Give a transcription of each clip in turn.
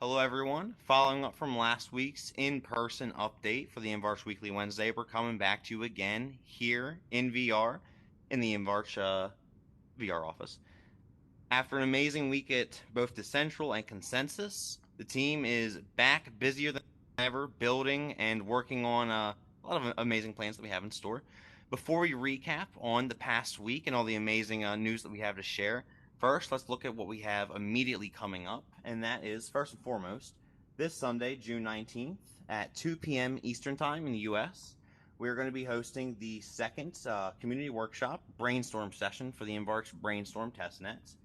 Hello, everyone. Following up from last week's in-person update for the InvArch Weekly Wednesday, we're coming back to you again here in VR in the InvArch VR office. After an amazing week at both Decentral and Consensus, the team is back busier than ever, building and working on a lot of amazing plans that we have in store. Before we recap on the past week and all the amazing news that we have to share, first let's look at what we have immediately coming up, and that is, first and foremost, this Sunday, June 19th at 2 p.m. Eastern Time in the U.S., we're going to be hosting the second community workshop brainstorm session for the InvArch Brainstorm Testnet.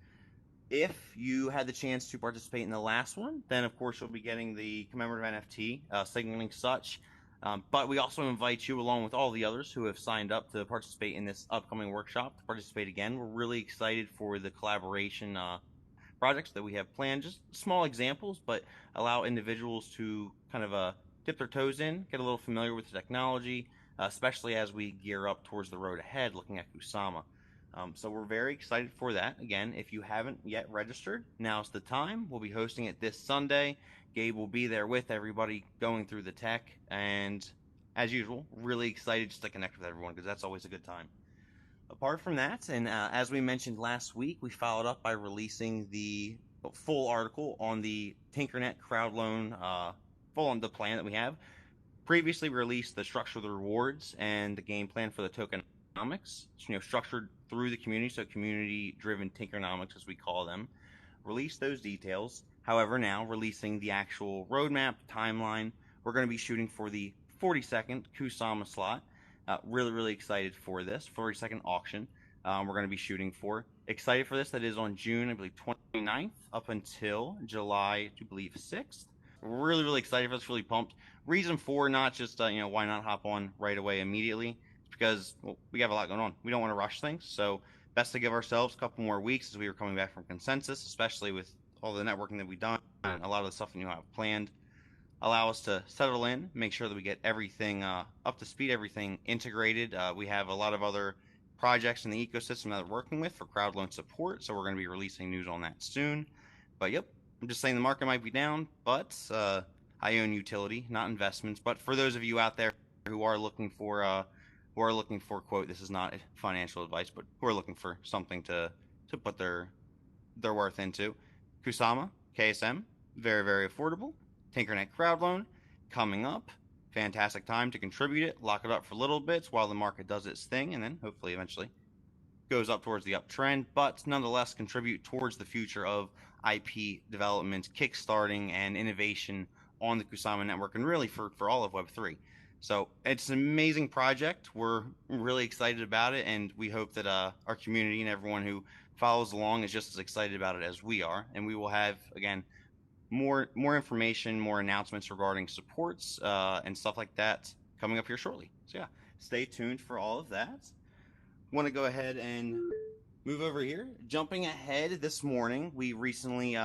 If you had the chance to participate in the last one, then of course you'll be getting the commemorative NFT, signaling such. But we also invite you, along with all the others who have signed up to participate in this upcoming workshop, to participate again. We're really excited for the collaboration projects that we have planned. Just small examples, but allow individuals to kind of dip their toes in, get a little familiar with the technology, especially as we gear up towards the road ahead, looking at Kusama. So we're very excited for that. Again, if you haven't yet registered, now's the time. We'll be hosting it this Sunday. Gabe will be there with everybody going through the tech. And as usual, really excited just to connect with everyone because that's always a good time. Apart from that, and as we mentioned last week, we followed up by releasing the full article on the Tinkernet crowd loan, full on the plan that we have. Previously released the structure of the rewards and the game plan for the tokenomics, structured through the community, so community-driven Tinkernomics, as we call them. Release those details. However, now releasing the actual roadmap timeline, we're going to be shooting for the 42nd Kusama slot. Really excited for this 42nd auction. We're going to be shooting for. Excited for this. That is on June, I believe, 29th up until July, I believe, 6th. Really excited for this. Really pumped. Reason for not just why not hop on right away immediately? Because we have a lot going on. We don't want to rush things, so best to give ourselves a couple more weeks as we were coming back from Consensus, especially with all the networking that we've done and a lot of the stuff that you have planned. Allow us to settle in, make sure that we get everything up to speed, everything integrated. We have a lot of other projects in the ecosystem that we're working with for crowd loan support, so we're going to be releasing news on that soon. But yep, I'm just saying the market might be down, but I own utility, not investments. But for those of you out there who are looking for quote, this is not financial advice, but who are looking for something to put their worth into, Kusama, KSM, very affordable. Tinkernet crowd loan coming up. Fantastic time to contribute it, lock it up for little bits while the market does its thing, and then hopefully eventually goes up towards the uptrend, but nonetheless contribute towards the future of IP development, kickstarting, and innovation on the Kusama network, and really for all of Web3. So it's an amazing project. We're really excited about it, and we hope that our community and everyone who follows along is just as excited about it as we are. And we will have, again, more information, more announcements regarding supports and stuff like that coming up here shortly. So yeah, stay tuned for all of that. Want to go ahead and move over here. Jumping ahead this morning, we recently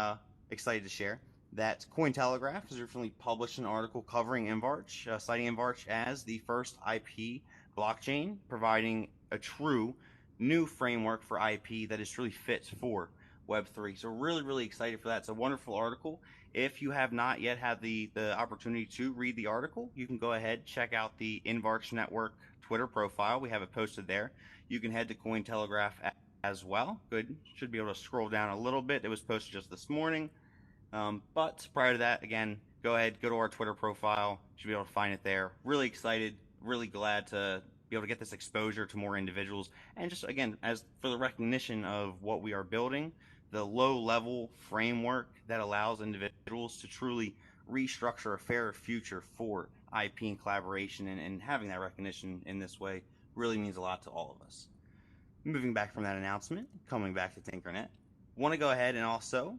excited to share that Cointelegraph has recently published an article covering InvArch, citing InvArch as the first IP blockchain, providing a true new framework for IP that is truly fit for Web3. So really excited for that. It's a wonderful article. If you have not yet had the opportunity to read the article, you can go ahead, check out the InvArch Network Twitter profile. We have it posted there. You can head to Cointelegraph as well. Good. Should be able to scroll down a little bit. It was posted just this morning. But prior to that, again, go ahead, go to our Twitter profile. You should be able to find it there. Really excited, really glad to be able to get this exposure to more individuals. And just, again, as for the recognition of what we are building, the low-level framework that allows individuals to truly restructure a fairer future for IP and collaboration, and having that recognition in this way really means a lot to all of us. Moving back from that announcement, coming back to Tinkernet, want to go ahead and also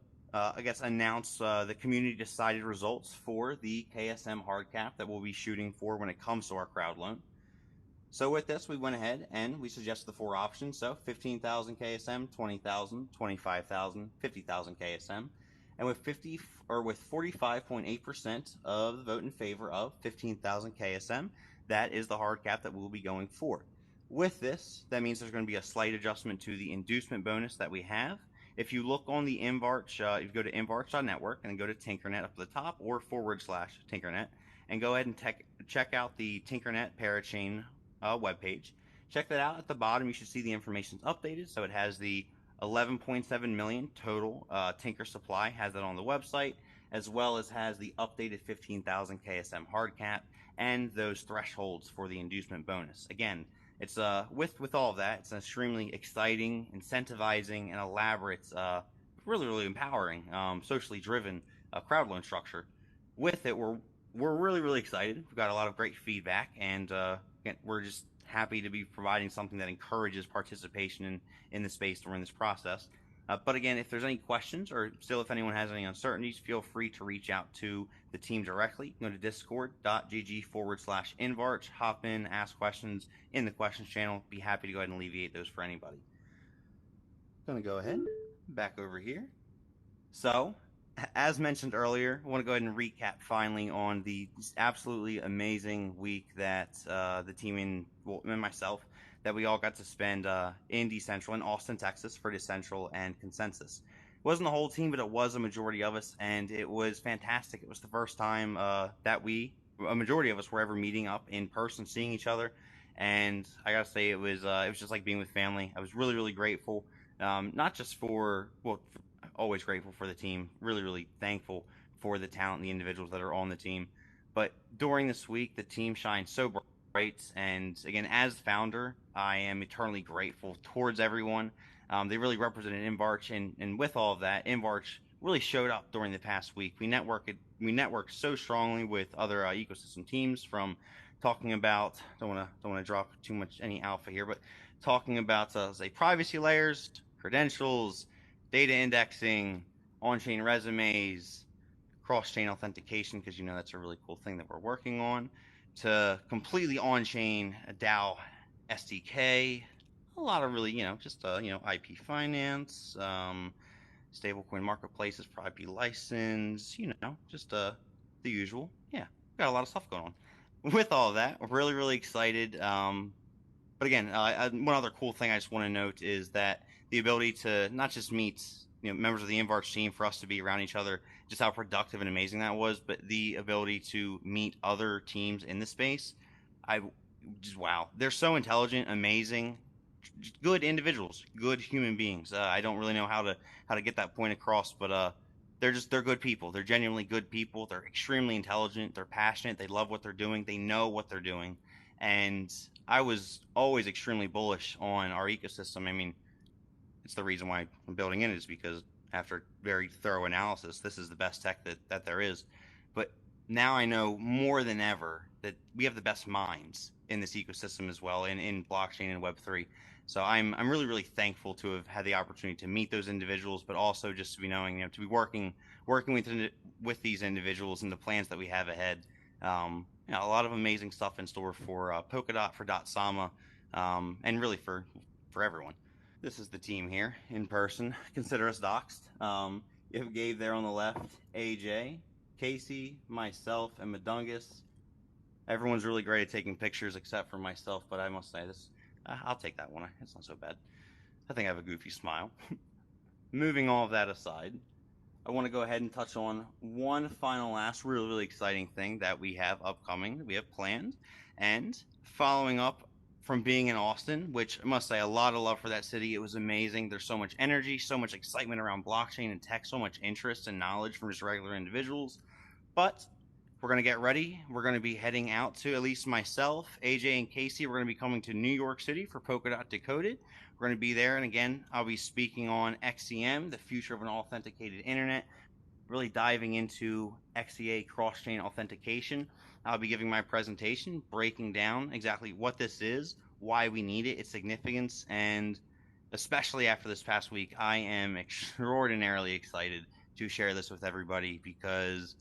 announce the community decided results for the KSM hard cap that we'll be shooting for when it comes to our crowd loan. So with this, we went ahead and we suggested the four options. So 15,000 KSM, 20,000, 25,000, 50,000 KSM. And with 45.8% of the vote in favor of 15,000 KSM, that is the hard cap that we'll be going for. With this, that means there's going to be a slight adjustment to the inducement bonus that we have. If you look on the InvArch, you go to invarch.network and then go to Tinkernet up at the top or /Tinkernet and go ahead and check out the Tinkernet Parachain webpage. Check that out. At the bottom, you should see the information's updated. So it has the 11.7 million total Tinker supply, has that on the website, as well as has the updated 15,000 KSM hard cap and those thresholds for the inducement bonus. Again, it's with all of that, it's an extremely exciting, incentivizing, and elaborate, really empowering, socially driven crowd loan structure. With it, we're really excited. We've got a lot of great feedback, and we're just happy to be providing something that encourages participation in the space during this process. But again, if there's any questions or still if anyone has any uncertainties, feel free to reach out to the team directly. Go to discord.gg/InvArch, hop in, ask questions in the questions channel. Be happy to go ahead and alleviate those for anybody. Gonna go ahead, back over here. So, as mentioned earlier, I want to go ahead and recap finally on the absolutely amazing week that the team and myself, that we all got to spend in Decentral in Austin, Texas for Decentral and Consensus. It wasn't the whole team, but it was a majority of us, and it was fantastic. It was the first time that a majority of us were ever meeting up in person, seeing each other, and I gotta say it was just like being with family. I was really grateful, not just always grateful for the team, really thankful for the talent and the individuals that are on the team. But during this week, the team shined so bright. And again, as founder, I am eternally grateful towards everyone. They really represented InvArch. And with all of that, InvArch really showed up during the past week. We networked so strongly with other ecosystem teams, from talking about, don't want to drop too much any alpha here, but talking about say privacy layers, credentials, data indexing, on-chain resumes, cross-chain authentication, because that's a really cool thing that we're working on, to completely on-chain DAO SDK, a lot of really, just IP finance, stablecoin marketplaces for IP license, just the usual. Yeah, got a lot of stuff going on. With all of that, we're really excited. But again, one other cool thing I just want to note is that the ability to not just meet members of the InvArch team, for us to be around each other, just how productive and amazing that was, but the ability to meet other teams in the space, wow, they're so intelligent, amazing, good individuals, good human beings. I don't really know how to get that point across, but they're good people. They're genuinely good people. They're extremely intelligent. They're passionate. They love what they're doing. They know what they're doing. And I was always extremely bullish on our ecosystem. I mean, it's the reason why I'm building in, is because after very thorough analysis, this is the best tech that there is. But now I know more than ever that we have the best minds in this ecosystem as well, in blockchain and Web3. So I'm really thankful to have had the opportunity to meet those individuals, but also just to be knowing, to be working with these individuals and the plans that we have ahead. A lot of amazing stuff in store for Polkadot, for Sama, and really for everyone. This is the team here in person. Consider us doxed. You have Gabe there on the left, AJ, Casey, myself, and Madungus. Everyone's really great at taking pictures except for myself, but I must say this, I'll take that one. It's not so bad. I think I have a goofy smile. Moving all of that aside, I want to go ahead and touch on one final last really exciting thing that we have upcoming, that we have planned, and following up from being in Austin, which I must say, a lot of love for that city. It was amazing. There's so much energy, so much excitement around blockchain and tech, so much interest and knowledge from just regular individuals. But we're going to get ready. We're going to be heading out to, at least myself, AJ, and Casey. We're going to be coming to New York City for Polkadot Decoded. We're going to be there. And again, I'll be speaking on XCM, the future of an authenticated internet, really diving into XCA cross-chain authentication. I'll be giving my presentation, breaking down exactly what this is, why we need it, its significance, and especially after this past week, I am extraordinarily excited to share this with everybody because,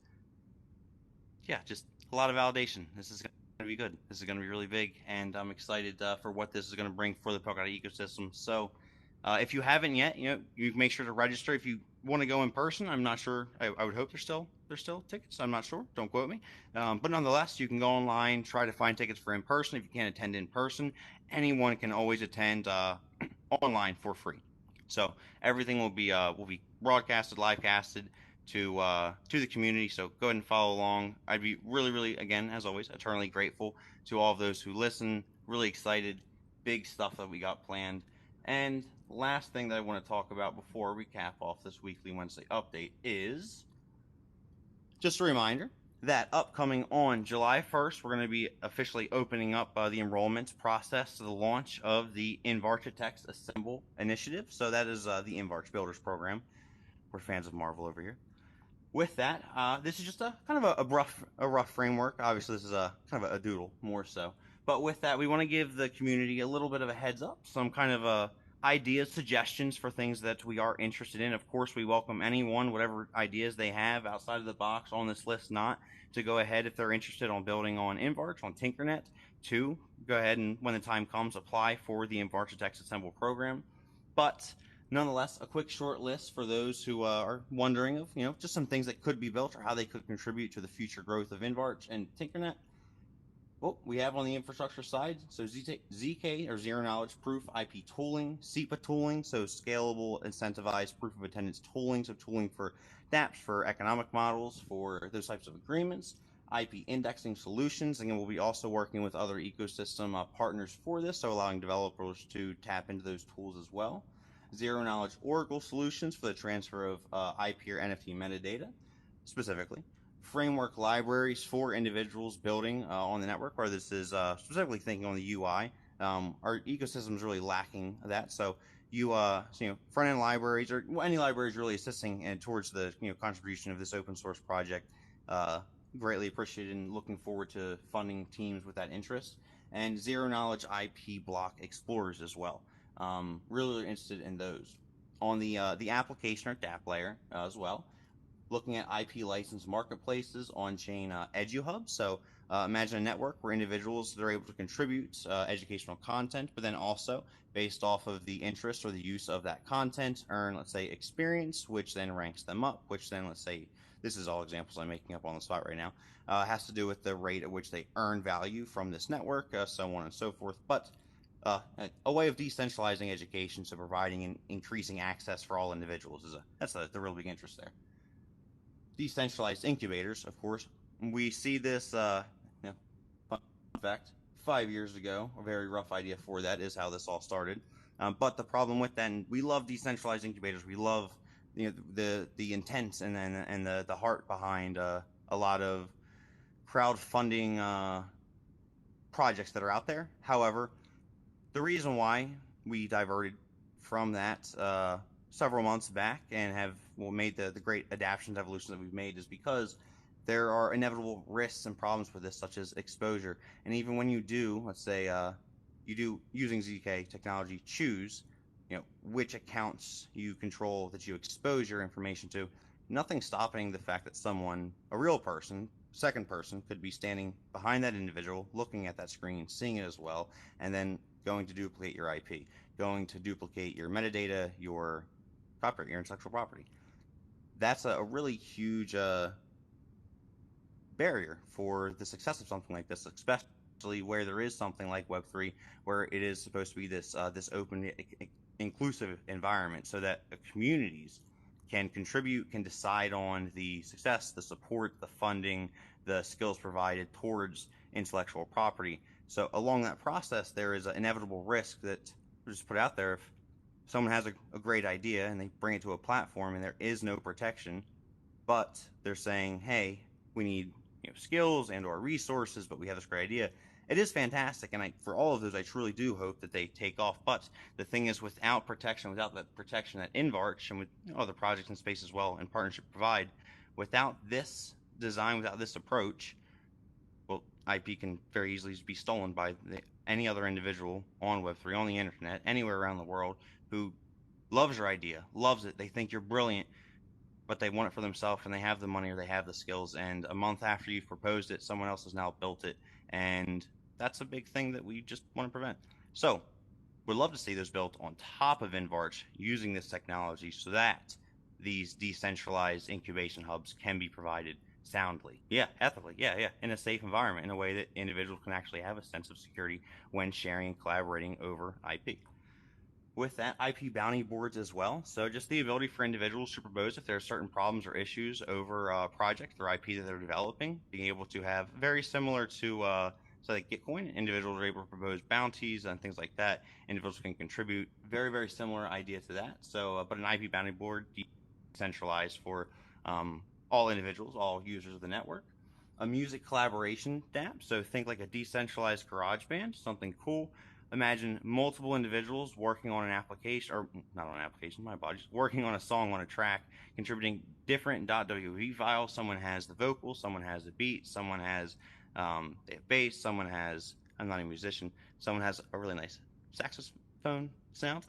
yeah, just a lot of validation. This is going to be good. This is going to be really big, and I'm excited for what this is going to bring for the Polkadot ecosystem. So if you haven't yet, you make sure to register. If you want to go in person, I'm not sure. I would hope there's still tickets. I'm not sure. Don't quote me. But nonetheless, you can go online, try to find tickets for in person. If you can't attend in person, anyone can always attend online for free. So everything will be broadcasted, live casted to the community. So go ahead and follow along. I'd be really, again, as always, eternally grateful to all of those who listen. Really excited, big stuff that we got planned. And last thing that I want to talk about before we cap off this weekly Wednesday update is just a reminder that upcoming on July 1st, we're going to be officially opening up the enrollment process to the launch of the InvArch Assemble initiative. So that is the InvArch Builders Program. We're fans of Marvel over here. With that, this is just a kind of a rough framework. Obviously, this is a kind of a doodle more so. But with that, we want to give the community a little bit of a heads up, some kind of ideas, suggestions for things that we are interested in. Of course, we welcome anyone, whatever ideas they have outside of the box on this list, not to go ahead if they're interested on building on InvArch, on Tinkernet, to go ahead and, when the time comes, apply for the InvArch Assemble program. But nonetheless, a quick short list for those who are wondering of, just some things that could be built or how they could contribute to the future growth of InvArch and Tinkernet. Well, we have on the infrastructure side, so ZK, or Zero Knowledge Proof IP tooling, SEPA tooling, so scalable, incentivized proof of attendance tooling, so tooling for dApps, for economic models, for those types of agreements, IP indexing solutions. Again, we'll be also working with other ecosystem partners for this, so allowing developers to tap into those tools as well. Zero Knowledge Oracle solutions for the transfer of IP or NFT metadata, specifically. Framework libraries for individuals building on the network, where this is specifically thinking on the UI. Our ecosystem is really lacking that. So front-end libraries, or any libraries really assisting towards the contribution of this open source project. Greatly appreciated and looking forward to funding teams with that interest. And Zero Knowledge IP block explorers as well. Really interested in those. On the application or dApp layer as well, looking at IP license marketplaces, on-chain EduHub. So imagine a network where individuals that are able to contribute educational content, but then also based off of the interest or the use of that content, earn, let's say, experience, which then ranks them up, which then, let's say, this is all examples I'm making up on the spot right now, has to do with the rate at which they earn value from this network, so on and so forth. But a way of decentralizing education, so providing and increasing access for all individuals that's the real big interest there. Decentralized incubators, of course. We see this, fun fact, 5 years ago, a very rough idea for that is how this all started. But the problem with that, and we love decentralized incubators. We love the intent and the heart behind a lot of crowdfunding projects that are out there. However, the reason why we diverted from that several months back and have made the great adaptations, evolutions that we've made is because there are inevitable risks and problems with this, such as exposure. And even when you do, let's say, you do, using ZK technology, choose, which accounts you control that you expose your information to, nothing stopping the fact that someone, a real person, second person, could be standing behind that individual, looking at that screen, seeing it as well, and then going to duplicate your IP, going to duplicate your metadata, your property, your intellectual property. That's a really huge barrier for the success of something like this, especially where there is something like Web3, where it is supposed to be this open, inclusive environment, so that communities can contribute, can decide on the success, the support, the funding, the skills provided towards intellectual property. So along that process, there is an inevitable risk that we just put out there. If someone has a great idea and they bring it to a platform and there is no protection, but they're saying, hey, we need skills and or resources, but we have this great idea. It is fantastic, and for all of those, I truly do hope that they take off. But the thing is, without protection, without that protection that InvArch and with other projects in space as well and partnership provide, without this design, without this approach, well, IP can very easily be stolen by any other individual on Web3, on the internet, anywhere around the world, who loves your idea, loves it. They think you're brilliant, but they want it for themselves, and they have the money or they have the skills. And a month after you've proposed it, someone else has now built it. And that's a big thing that we just want to prevent. So we'd love to see those built on top of InvArch using this technology so that these decentralized incubation hubs can be provided soundly, ethically, in a safe environment, in a way that individuals can actually have a sense of security when sharing and collaborating over IP. with that, IP bounty boards as well. So just the ability for individuals to propose if there are certain problems or issues over a project or IP that they're developing, being able to have very similar to so like Gitcoin, individuals are able to propose bounties and things like that. Individuals can contribute. Very, very similar idea to that. So, but an IP bounty board decentralized for all individuals, all users of the network. A music collaboration dApp. So think like a decentralized garage band, something cool. Imagine multiple individuals working on an application, or not on an application, my apologies, working on a song on a track, contributing different .wav files. Someone has the vocals, someone has the beat, someone has they have bass, someone has, I'm not a musician, someone has a really nice saxophone sound.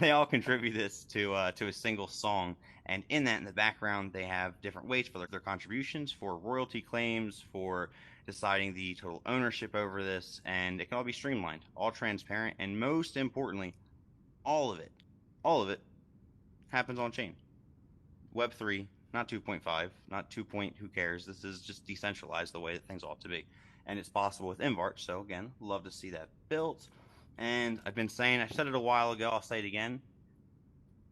They all contribute this to a single song, and in that, in the background, they have different weights for their contributions, for royalty claims, for deciding the total ownership over this, and it can all be streamlined, all transparent, and most importantly, all of it happens on chain. Web3, not 2.5, not 2. Who cares? This is just decentralized the way that things ought to be. And it's possible with InvArch. So again, love to see that built. And I've been saying, I said it a while ago, I'll say it again.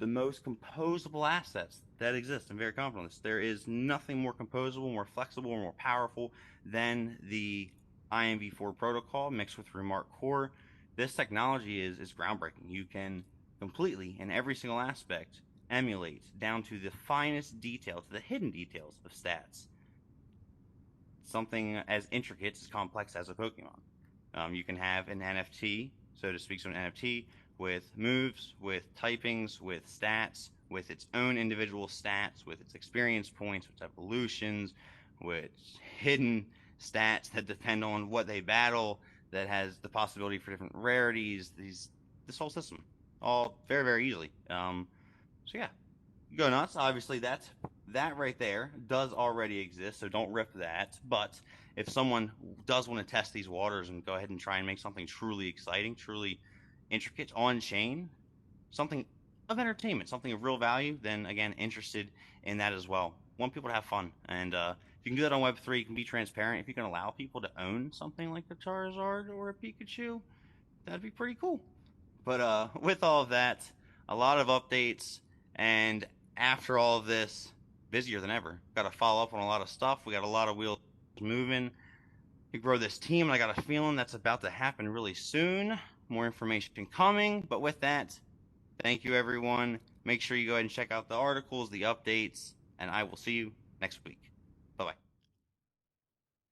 The most composable assets that exist, I'm very confident on this. There is nothing more composable, more flexible, more powerful than the InvArch protocol mixed with Remark Core. This technology is groundbreaking. You can completely, in every single aspect, emulate down to the finest detail, to the hidden details of stats. Something as intricate, as complex as a Pokemon. You can have an NFT, so to speak, so an NFT with moves, with typings, with stats, with its own individual stats, with its experience points, with evolutions, with hidden stats that depend on what they battle, that has the possibility for different rarities, this whole system, all very, very easily. So yeah, go nuts. Obviously, that right there does already exist, so don't rip that. But if someone does want to test these waters and go ahead and try and make something truly exciting, truly intricate on chain, something of entertainment, something of real value, then again, interested in that as well. Want people to have fun, and if you can do that on Web3, you can be transparent. If you can allow people to own something like a Charizard or a Pikachu, that'd be pretty cool. But with all of that, a lot of updates, and after all of this, busier than ever. Got to follow up on a lot of stuff. We got a lot of wheels moving to grow this team, and I got a feeling that's about to happen really soon. More information coming. But with that, thank you, everyone. Make sure you go ahead and check out the articles, the updates, and I will see you next week. Bye-bye.